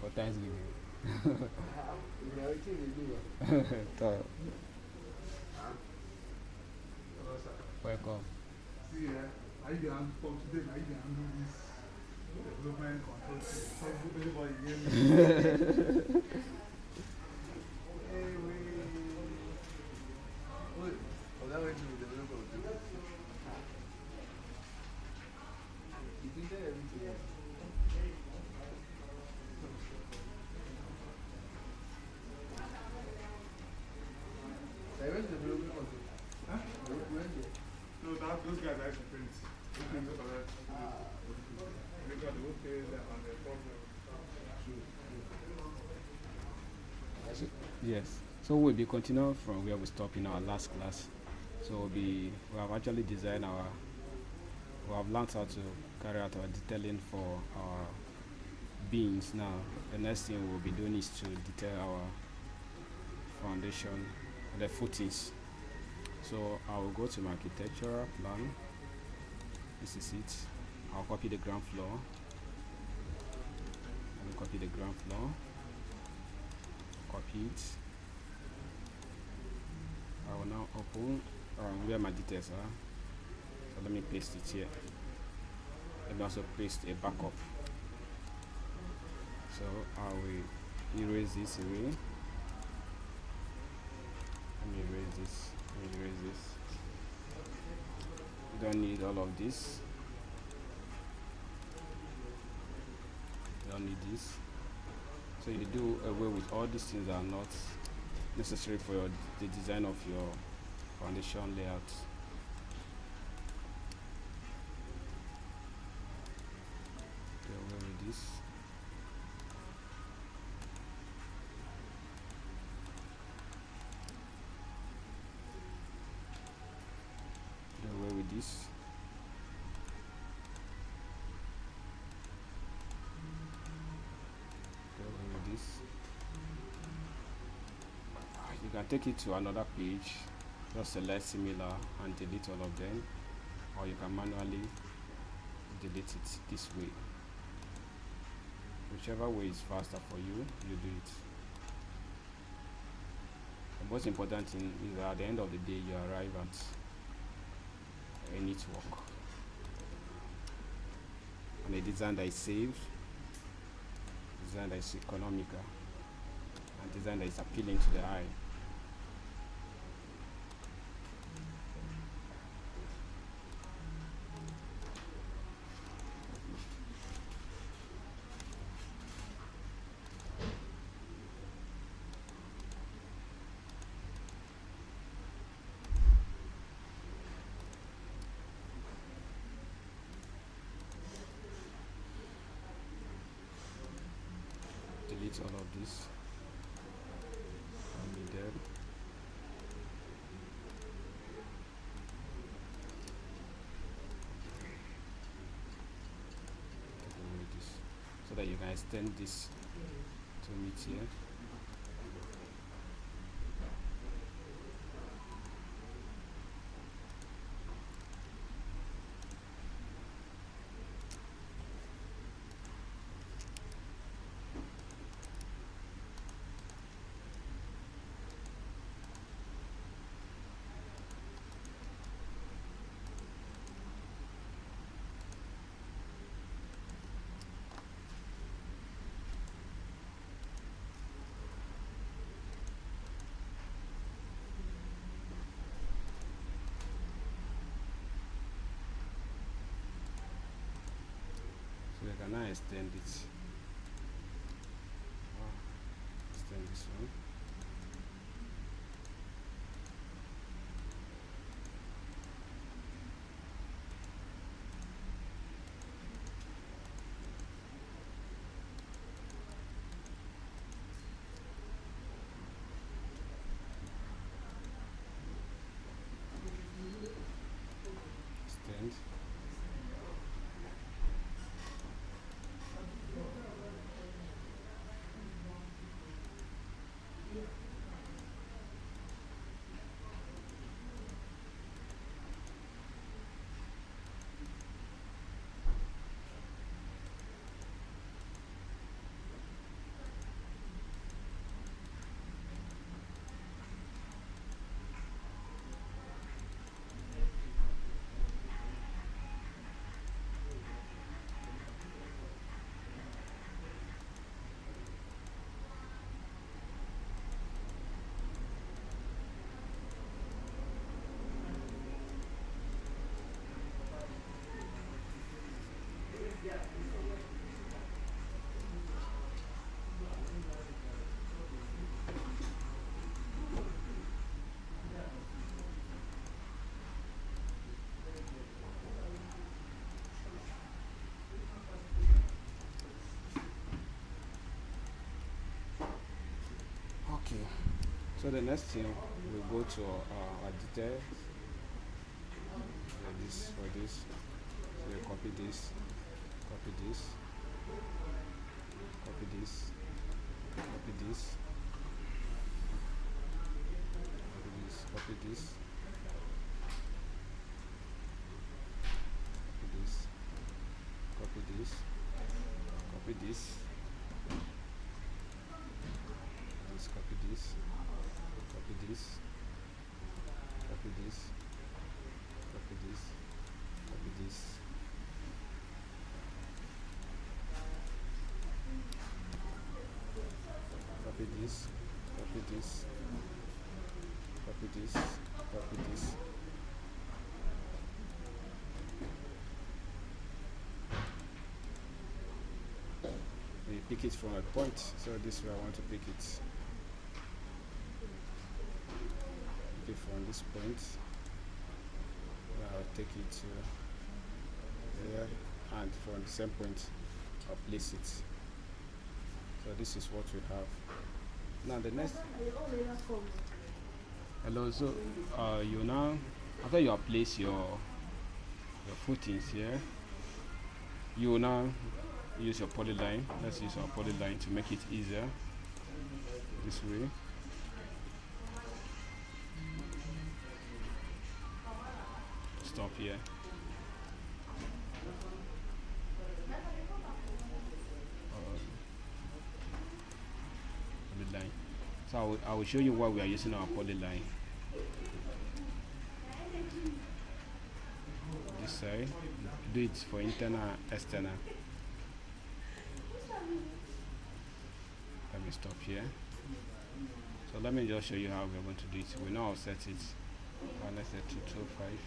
for Thanksgiving. So, welcome. See, I can from today, I can handle this development control. Everybody hear me. Hey, wait. Oh, that way to develop. You think that everything? Where's the development control? Huh? Where's it? No, those guys actually print. Okay. They got the whole page and the problem. Yes. So we'll be continuing from where we stopped in our last class. So we have actually designed we have learned how to carry out our detailing for our beams. Now the next thing we'll be doing is to detail our foundation, the footings. So I will go to my architectural plan. This is it. I'll copy the ground floor. I will copy the ground floor. Copy it. I will now open where my details are. So let me paste it here. Let me also paste a backup. So I will erase this away. Let me erase this. Let me erase this. You don't need all of this. You don't need this. So you do away with all these things that are not necessary for the design of your foundation layout. Do away with this. Do away with this. You can take it to another page, just select similar and delete all of them, or you can manually delete it this way. Whichever way is faster for you, you do it. The most important thing is that at the end of the day you arrive at a neat work and a design that is safe, design that is economical, and design that is appealing to the eye. Delete all of this. I'll be there. So that you can extend this to meet here. So we can now extend it. Extend this one. Extend. So the next thing, we go to our details. For this, so you copy this, copy this, copy this, copy this, copy this, copy this, copy this, copy this, copy this, copy this, copy this, copy this, copy this, copy this, copy this, copy this, copy this, copy this. You pick it from a point, so this way I want to pick it. Pick it from this point. I'll take it to here, and from the same point I'll place it. So this is what we have. Now the next. Hello. So you now, after you have placed your footings here, you will now use your polyline. Let's use our polyline to make it easier. This way. Stop here. Polyline. So I will show you why we are using our polyline. This side, do it for internal, external. Let me stop here. So let me just show you how we're going to do it. We now set it. Let's say 225.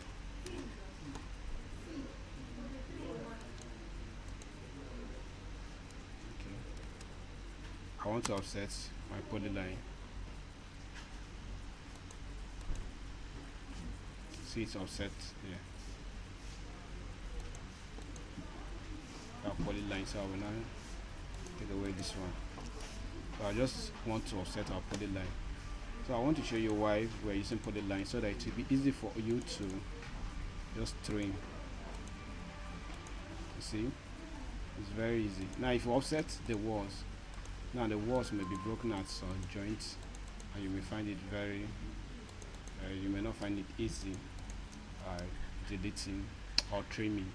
I want to offset my polyline. See, it's offset here. Our polyline, so I will now take away this one. So I just want to offset our polyline. So I want to show you why we're using polyline, so that it will be easy for you to just trim. You see, it's very easy. Now if you offset the walls, now the walls may be broken at some joints, and you may find it very you may not find it easy deleting or trimming.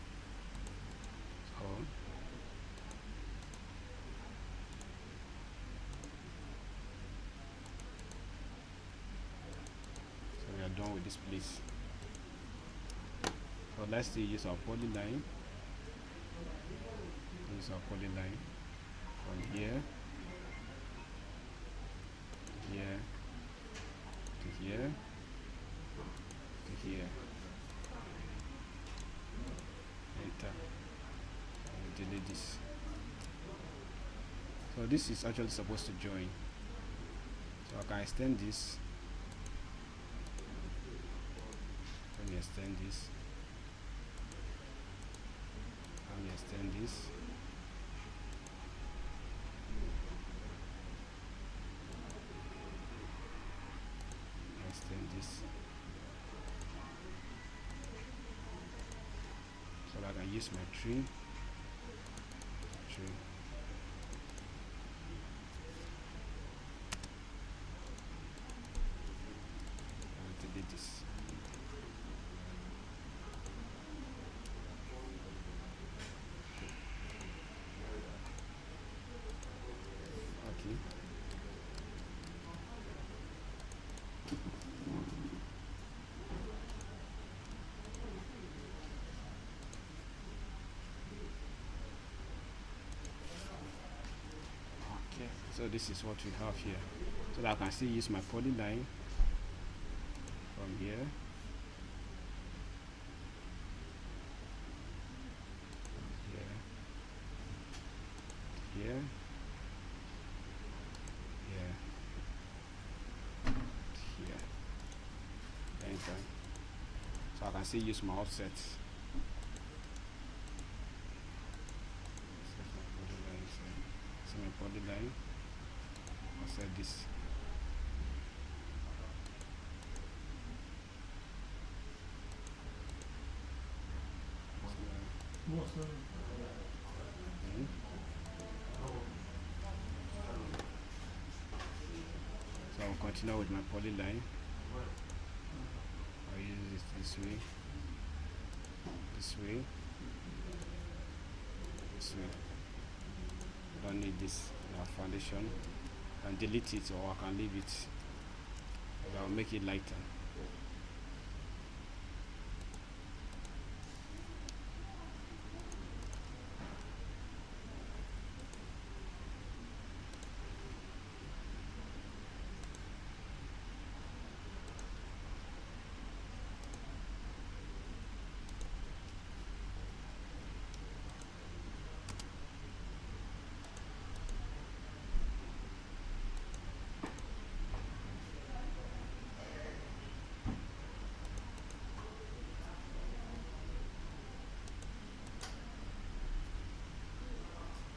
So we are done with this place. So let's see, use our polyline. Use our polyline from here, here, to here, to here. Enter and delete this. So this is actually supposed to join. So I can extend this. Let me extend this. Let me extend this. Extend this. So that I can use my tree. And delete this. Okay. So this is what we have here. So that I can still use my polyline from here. Here. Here. Here. Enter. So I can still use my offset. So my polyline. Offset this. Mhm. So I'll continue with my polyline. I'll use it this way, this way, this way. Don't need this in our foundation. I can delete it or I can leave it. But I'll make it lighter.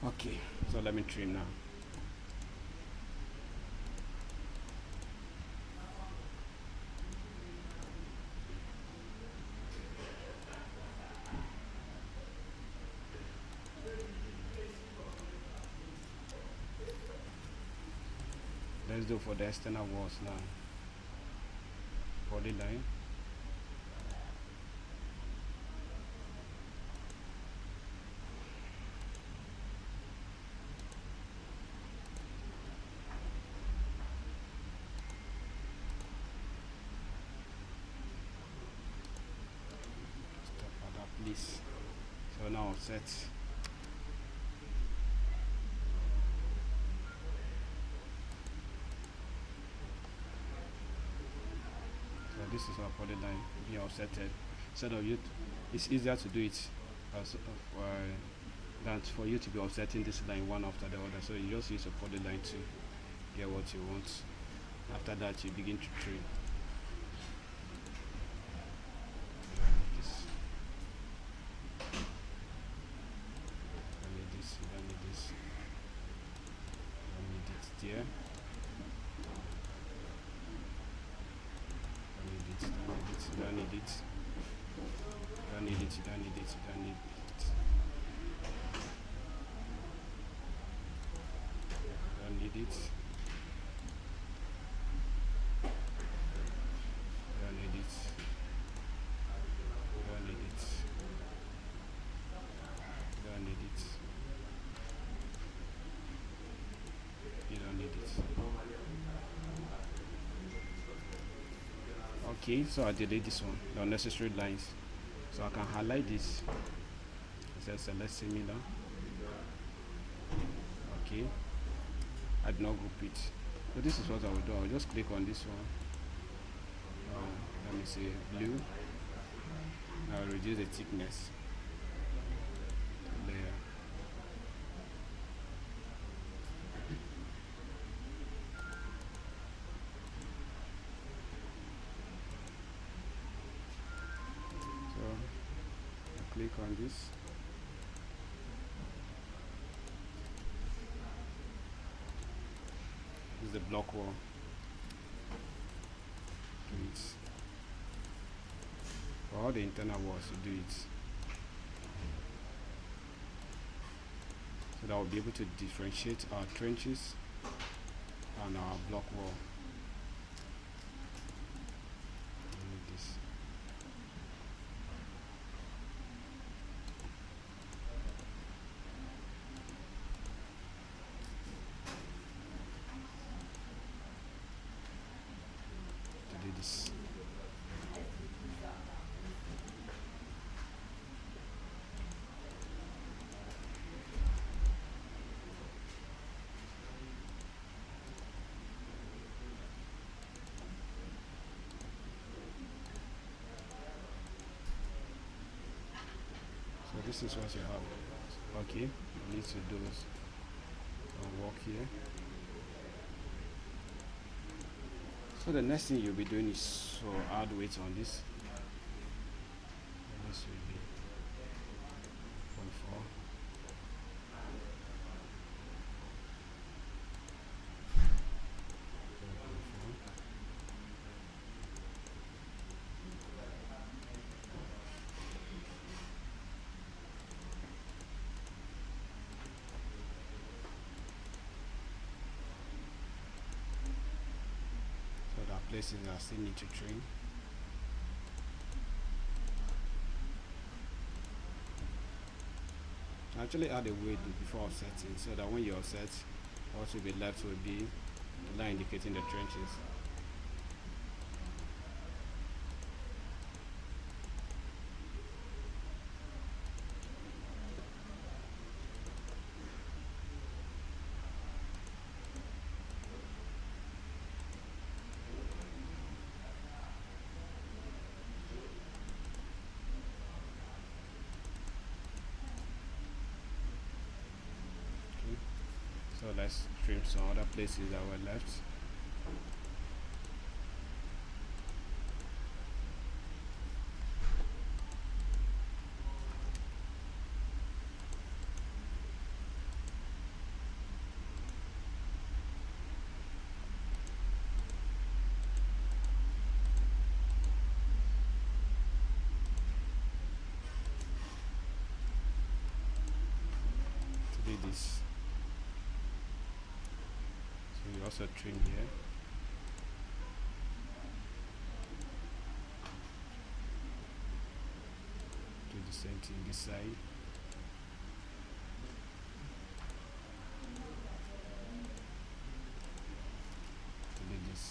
Okay, so let me trim now. Let's do for the external walls now. Polyline. Stop at that place. So now set. So this is our polyline being offsetted. Instead of it's easier to do it as than for you to be offsetting this line one after the other. So you just use a polyline to get what you want. After that, you begin to trim. This. You don't need this. You don't need this. You don't need it there. You don't need it. You don't need it. You don't need it. You don't need it. You don't need it. You don't need it. You don't need it. You don't need it. You don't need it. You don't need it. Okay, so I delete this one, the unnecessary lines. So I can highlight this. It says select similar. Okay, I did not group it. So this is what I will do. I'll just click on this one. Let me say blue. I'll reduce the thickness. Layer. So I click on this. This is the block wall. Do it. For all the internal walls, you do it. So that we'll be able to differentiate our trenches and our block wall. This. To do this. So this is what you have. Okay, you need to do work here. So the next thing you'll be doing is to add weight on this. This will be 0.4. places that I still need to trim. Actually add a weight before offsetting, so that when you offset, what will be left will be the line indicating the trenches. So let's trim some other places that were left. To do this. So you also trim here. Do the same thing this side. To do this.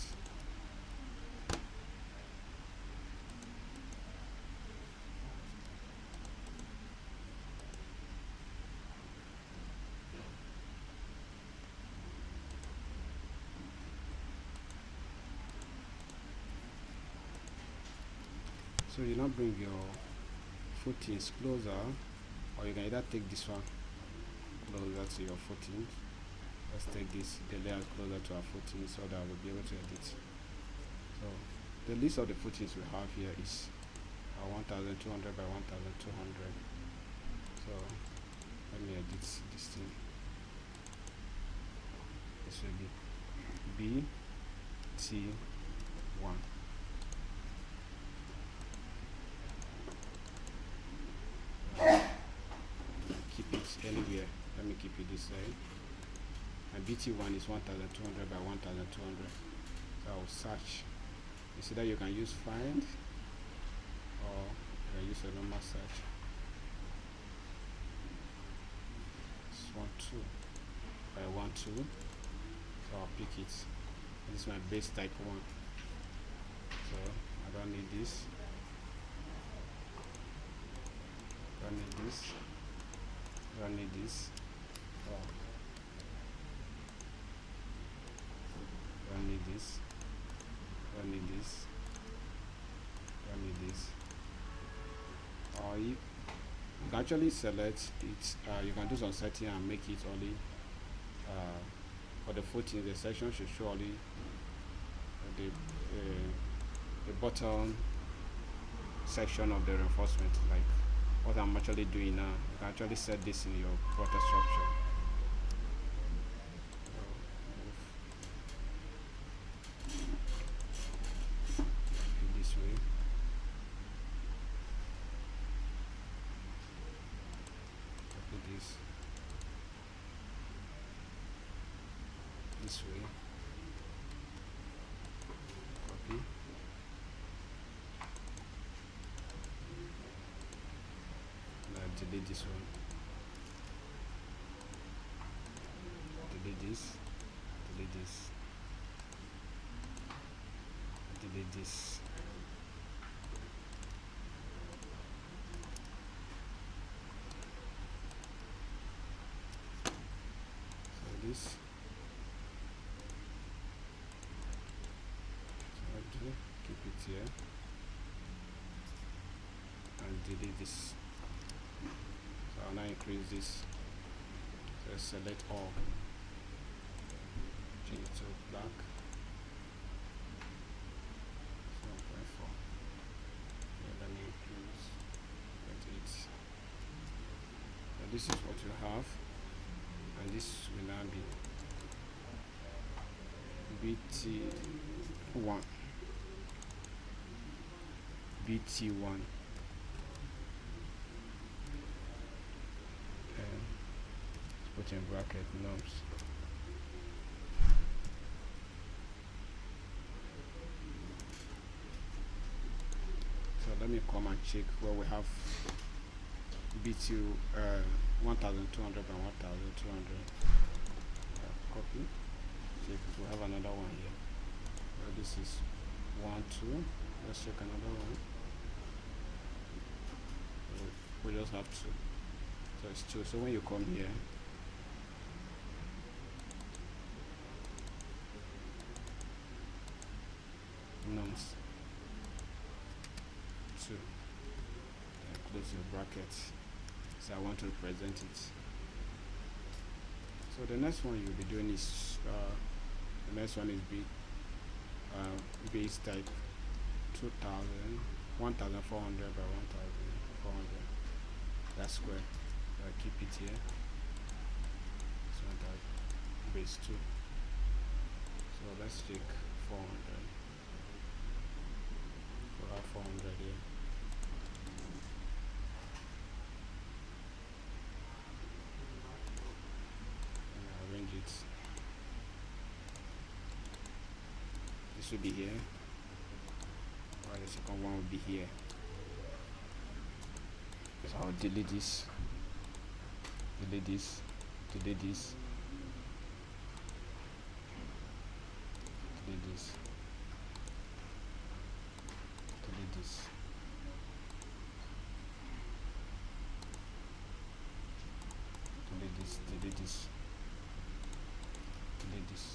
So you now bring your footings closer, or you can either take this one closer to your footings. Let's take this the layer closer to our footings so that we'll be able to edit. So the list of the footings we have here is 1200 by 1200. So let me edit this thing. This will be BT1. Keep it anywhere. Let me keep it this side. And BT1 is 1200 by 1200. So I'll search. You see that you can use find, or you can use a normal search. It's 12 by 12. So I'll pick it. This is my base type 1. So I don't need this. Don't need this. Don't need this. Oh. Don't need this. Don't need this. Don't need this. Or you can actually select it. You can do some setting and make it only for the footing. The section should show only the bottom section of the reinforcement, like what I'm actually doing now. You can actually set this in your Protastructure. This way. Copy this. This way. Copy. Delete this one. Delete this. Delete this. Delete this. So this. So I do keep it here and delete this. So I'll now increase this. So select all. Change it to black. 1.4. Let me increase 28. So this is what you have, and this will now be BT1. BT1. Put in bracket norms. let me come and check where we have BT 1200 by 1200. Copy. Check. We have another one here. This is 1 2. Let's check another one. We just have 2, so it's 2. So when you come here, nums 2, then close your brackets. So I want to represent it. So the next one you'll be doing is the next one is base type 1400 by 1400. That's square. So I keep it here. So that base 2. So let's check 400. We'll have 400 here. And arrange it. This will be here. While the second one will be here. So I'll delete this, delete this, delete this, delete this, delete this, delete this, delete this, delete this.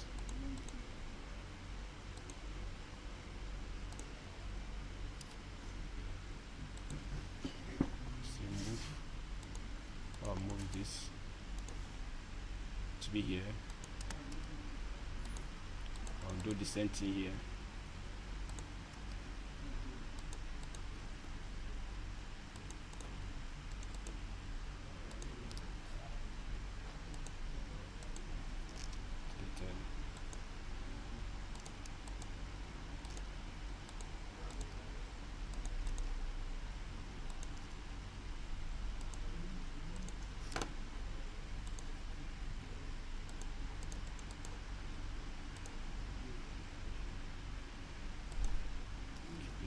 Move this to be here. I'll do the same thing here.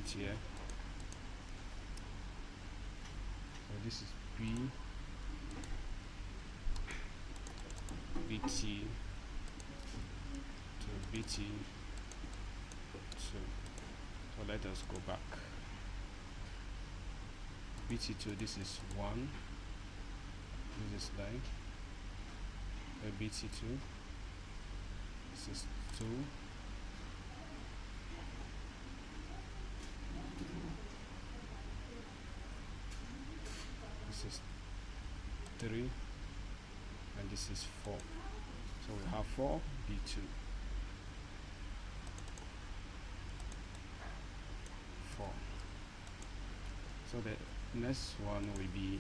Here. So this is BT to BT 2. So let us go back. BT2, this is 1. This is line. BT2. This is 2. This is 3, and this is 4. So we have 4 B2, 4. So the next one will be,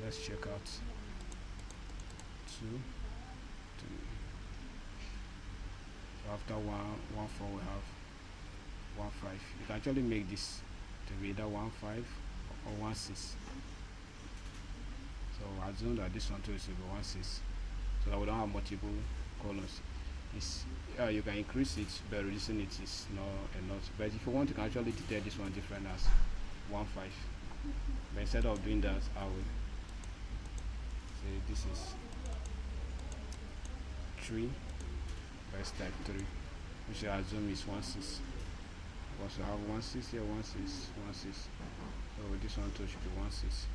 let's check out 2, 3. So after 1, 1 4 we have 1 5. You can actually make this to be either 1 5 or 1 6. So assume that this one too is 1 6, so that we don't have multiple columns. It's you can increase it, but reducing it is not enough. But if you want, you can actually detect this one different as 1 5. But instead of doing that, I will say this is 3. Let's type 3, which I assume is 1 6. Also have 1 6 here, 1 6, 1 6. So this one too should be 1 6.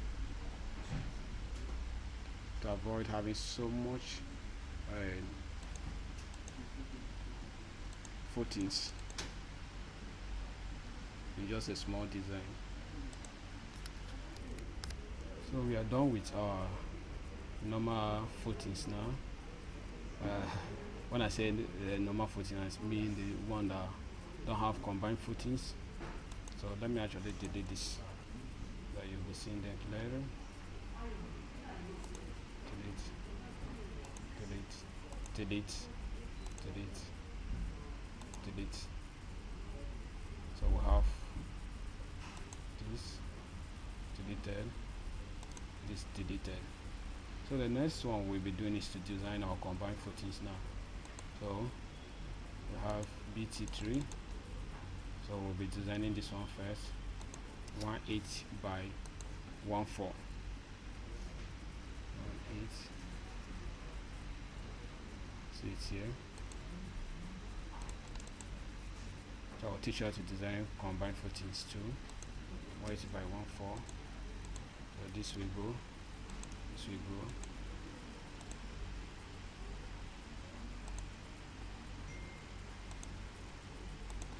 To avoid having so much footings in just a small design. So we are done with our normal footings now. When I say normal footings, I mean the one that don't have combined footings. So let me actually delete this, that you'll be seeing them later. Delete, delete. So we have this deleted, this deleted. So the next one we'll be doing is to design our combined footings now. So we have BT3. So we'll be designing this one first. 1.8 by 1.4. 1.8. See it here. So I'll teach you how to design combined footings too. 1.8 by 1.4. So this will go. This will go.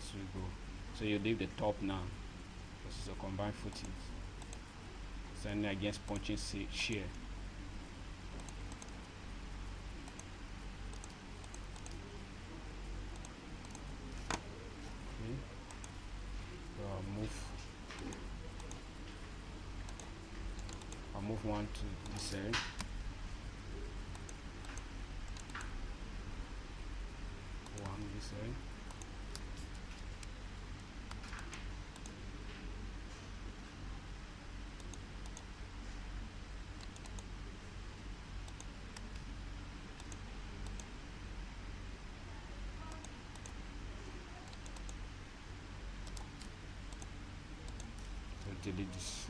This will go. So you leave the top now. This is a combined footing. Standing against punching shear. Okay. So I'll move one to this side. One this side. Delete this.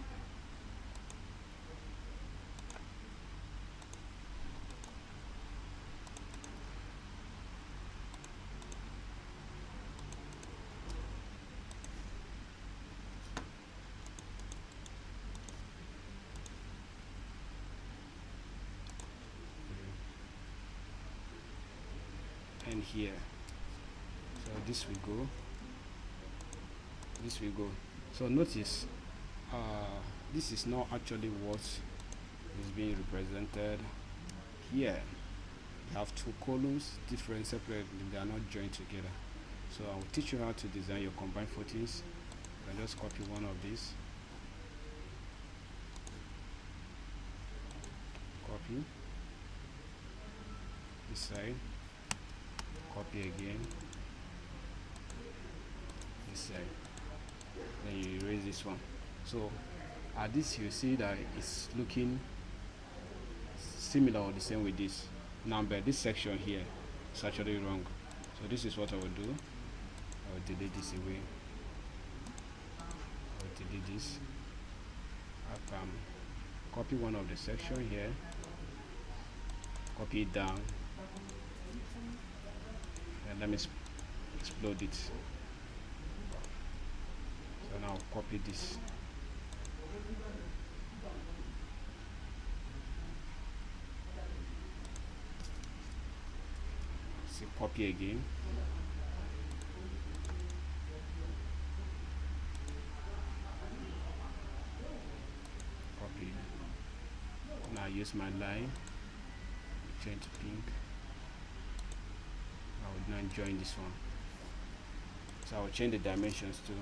And here, so this will go, this will go. So notice this is not actually what is being represented here. You have two columns, different separately, they are not joined together. So I will teach you how to design your combined footings. You can just copy one of these, copy this side, copy again this side, then you erase this one. So at this you see that it's looking similar or the same with this. Now but this section here is actually wrong. So this is what I will do. I will delete this away. I will delete this. I can copy one of the section here, copy it down, and let me explode it. So now copy this. See, copy again. Copy. Now use my line, change to pink. I will now join this one. So I will change the dimensions too.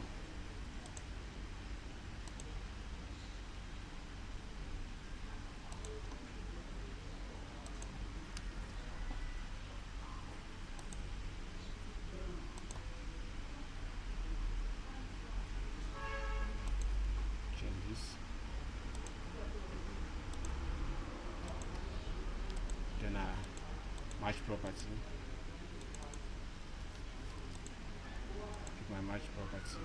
Then match property. Pick my match property.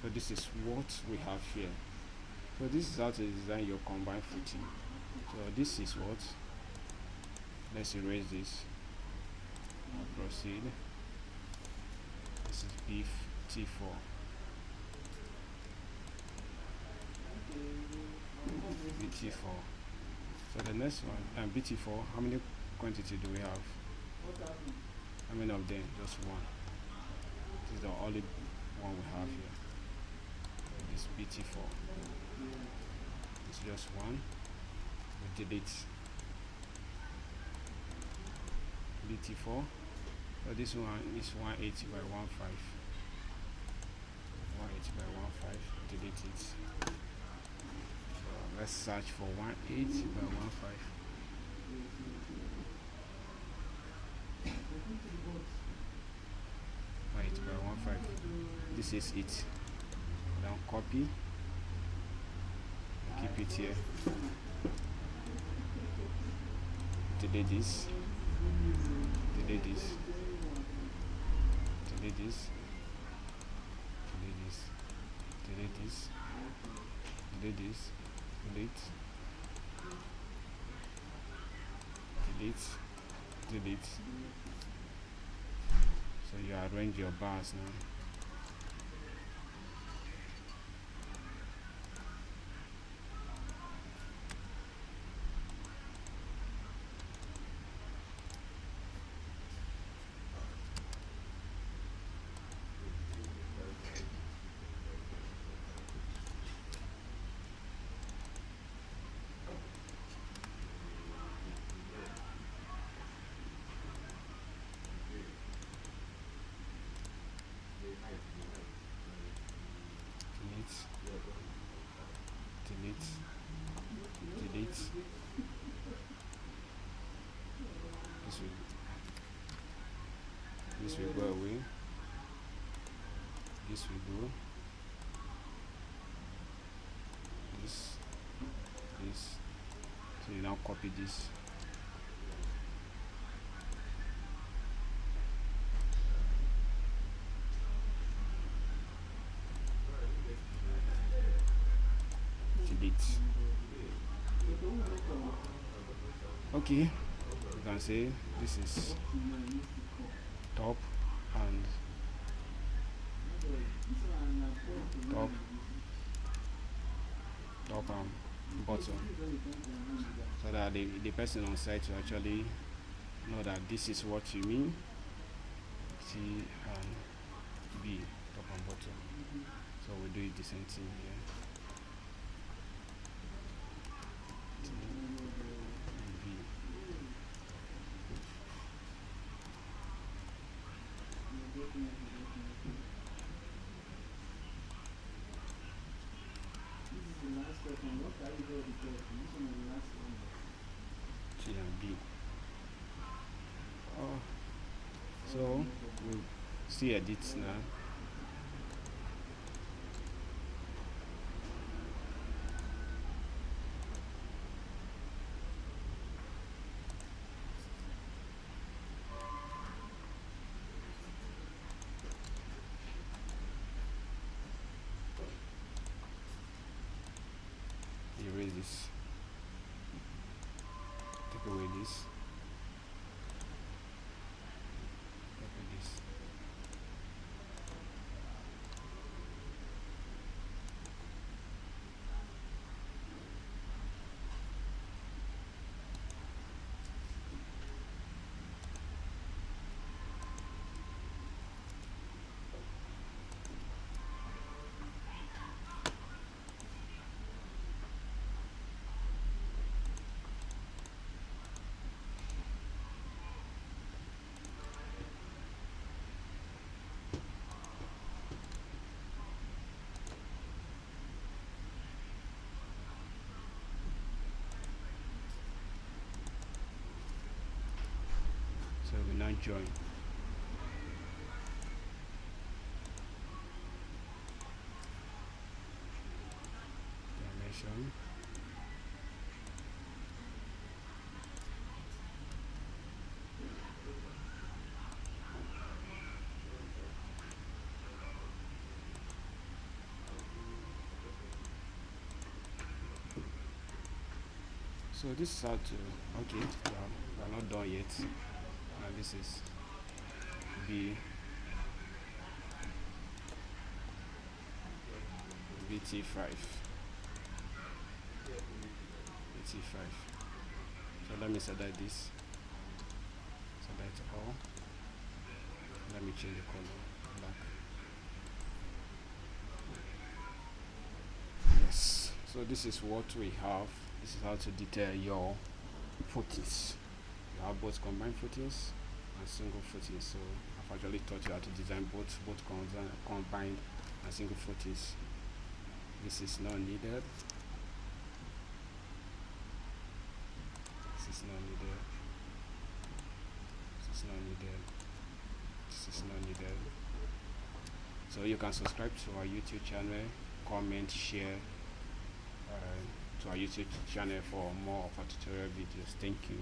So this is what we have here. So this is how to design your combined footing. So this is what. Let's erase this. I'll proceed. This is beef T4. BT4. So the next one, BT4, how many quantity do we have? How many of them? Just one. This is the only one we have here. So this BT4. It's just one. We delete BT4. So this one is 180 by 15. 180 by 15. Delete it. So let's search for 180 by 15. 180 by 15. This is it. Now copy keep it here. Delete this. Delete this. Delete this. Delete this. Delete this. Delete this. Delete. Delete. Delete. So you arrange your bars now. Delete, delete. This will go away. This will go. This. So you now copy this. Okay, you can say this is top and bottom, so that the person on site will actually know that this is what you mean. C and B, top and bottom. So we do it the same thing here. G and B. So we'll see edits now. Erase this, take away this, copy this. So we now join. Dimension. So this is how to, okay, we're not done yet. Now this is B, BT5, BT5. So let me select this, select all. Let me change the color, black. Yes, so this is what we have. This is how to detail your footings. You have both combined footings and single footings. So I've actually taught you how to design both combined and single footings. This is not needed. This is not needed. This is not needed. This is not needed. So you can subscribe to our YouTube channel, comment, share, to our YouTube channel for more of our tutorial videos. Thank you.